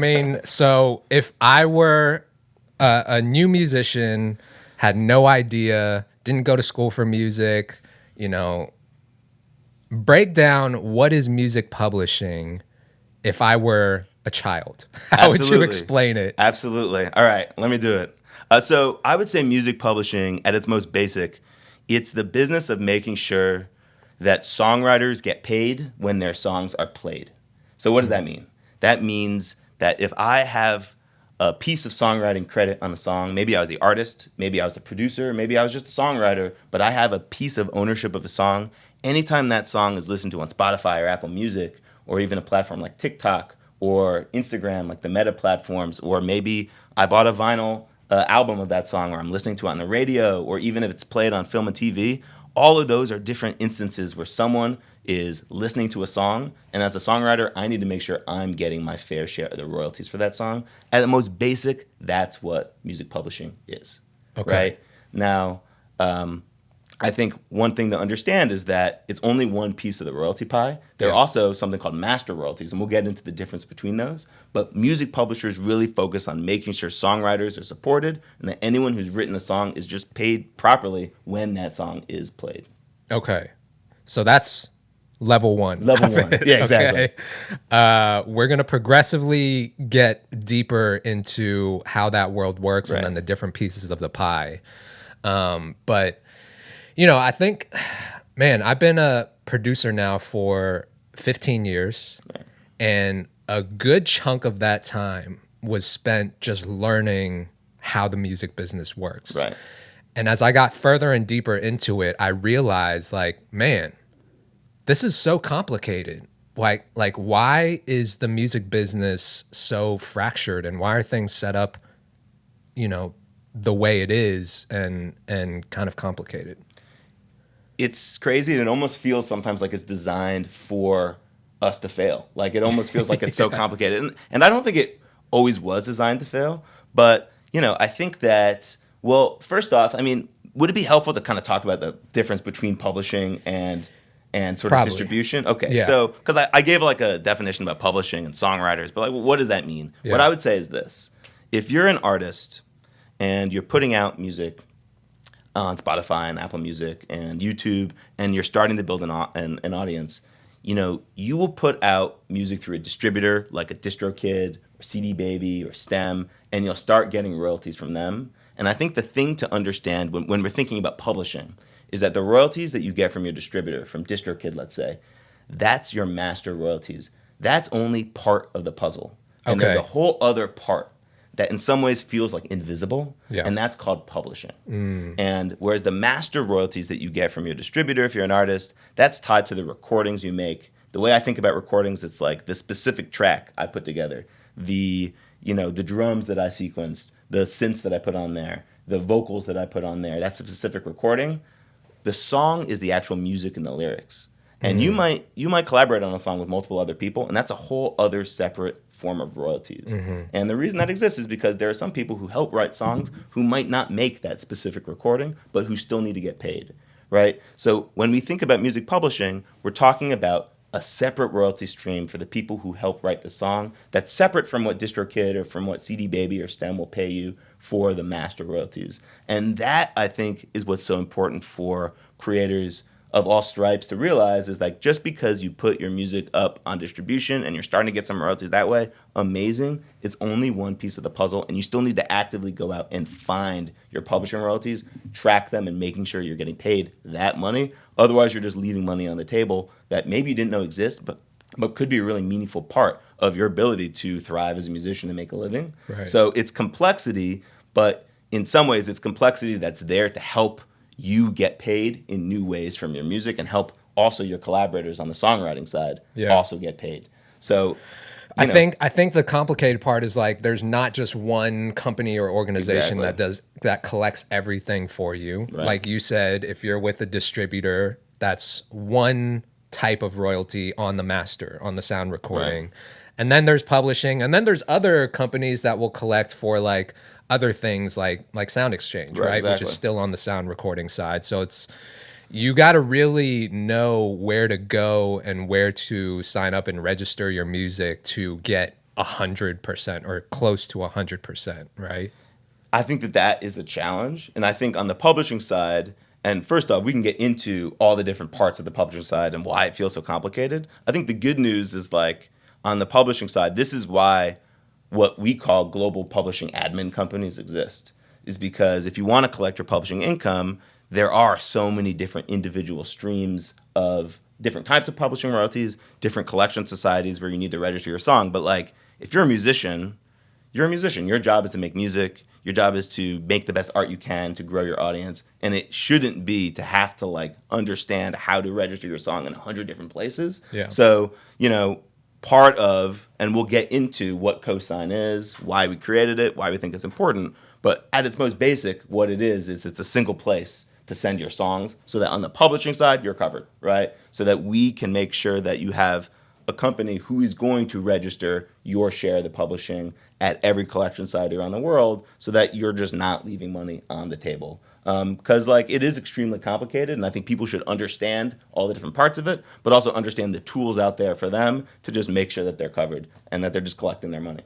I mean, so if I were a new musician, had no idea, didn't go to school for music, you know, break down what is music publishing if I were a child. How would you explain it? Absolutely. All right, let me do it. So I would say music publishing, at its most basic, it's the business of making sure that songwriters get paid when their songs are played. So what does that mean? That means that if I have a piece of songwriting credit on a song, maybe I was the artist, maybe I was the producer, maybe I was just a songwriter, but I have a piece of ownership of a song, anytime that song is listened to on Spotify or Apple Music, or even a platform like TikTok or Instagram, like the Meta platforms, or maybe I bought a vinyl album of that song, or I'm listening to it on the radio, or even if it's played on film and TV, all of those are different instances where someone is listening to a song, and as a songwriter, I need to make sure I'm getting my fair share of the royalties for that song. At the most basic, that's what music publishing is. Okay. Right? Now, I think one thing to understand is that it's only one piece of the royalty pie. There are also something called master royalties, and we'll get into the difference between those. But music publishers really focus on making sure songwriters are supported and that anyone who's written a song is just paid properly when that song is played. Okay. So that's level one. Level one. Yeah, exactly. Okay. We're going to progressively get deeper into how that world works and then the different pieces of the pie. But you know, I think, man, I've been a producer now for 15 years, and a good chunk of that time was spent just learning how the music business works. Right. And as I got further and deeper into it, I realized, like, man, this is so complicated. Like, why is the music business so fractured, and why are things set up, you know, the way it is, and kind of complicated? It's crazy, and it almost feels sometimes like it's designed for us to fail. Like it almost feels like it's so complicated. And I don't think it always was designed to fail. But, you know, I think that, well, first off, I mean, would it be helpful to kind of talk about the difference between publishing and sort of distribution? Okay, so, because I gave like a definition about publishing and songwriters, but like, what does that mean? Yeah. What I would say is this. If you're an artist and you're putting out music on Spotify and Apple Music and YouTube, and you're starting to build an audience, you know, you will put out music through a distributor like a DistroKid or CD Baby or STEM, and you'll start getting royalties from them. And I think the thing to understand when we're thinking about publishing is that the royalties that you get from your distributor, from DistroKid, let's say, that's your master royalties. That's only part of the puzzle. And there's a whole other part that in some ways feels like invisible, and that's called publishing. And whereas the master royalties that you get from your distributor, if you're an artist, that's tied to the recordings you make. The way I think about recordings, it's like the specific track I put together, the drums that I sequenced, the synths that I put on there, the vocals that I put on there. That's a specific recording. The song is the actual music and the lyrics. And you might collaborate on a song with multiple other people, and that's a whole other separate form of royalties. And the reason that exists is because there are some people who help write songs who might not make that specific recording, but who still need to get paid, right? So when we think about music publishing, we're talking about a separate royalty stream for the people who help write the song that's separate from what DistroKid or from what CD Baby or STEM will pay you for the master royalties. And that, I think, is what's so important for creators of all stripes to realize, is like, just because you put your music up on distribution and you're starting to get some royalties that way, amazing. It's only one piece of the puzzle, and you still need to actively go out and find your publishing royalties, track them, and making sure you're getting paid that money. Otherwise, you're just leaving money on the table that maybe you didn't know exist, but could be a really meaningful part of your ability to thrive as a musician and make a living. Right. So it's complexity, but in some ways it's complexity that's there to help you get paid in new ways from your music, and help also your collaborators on the songwriting side also get paid. So I think the complicated part is, like, there's not just one company or organization that collects everything for you. Right. Like you said, if you're with a distributor, that's one type of royalty on the master, on the sound recording. Right. And then there's publishing, and then there's other companies that will collect for like other things like Sound Exchange, right? Exactly. Which is still on the sound recording side. So you got to really know where to go and where to sign up and register your music to get 100% or close to 100%, right? I think that is a challenge. And I think on the publishing side, and first off, we can get into all the different parts of the publishing side and why it feels so complicated. I think the good news is like on the publishing side, this is why what we call global publishing admin companies exist, is because if you want to collect your publishing income, there are so many different individual streams of different types of publishing royalties, different collection societies where you need to register your song. But like, if you're a musician, you're a musician. Your job is to make music. Your job is to make the best art you can to grow your audience. And it shouldn't be to have to like understand how to register your song in 100 different places. Yeah. So, part of, and we'll get into what KOSIGN is, why we created it, why we think it's important. But at its most basic, what it is it's a single place to send your songs so that on the publishing side, you're covered, right? So that we can make sure that you have a company who is going to register your share of the publishing at every collection society around the world so that you're just not leaving money on the table. Because like it is extremely complicated, and I think people should understand all the different parts of it, but also understand the tools out there for them to just make sure that they're covered and that they're just collecting their money.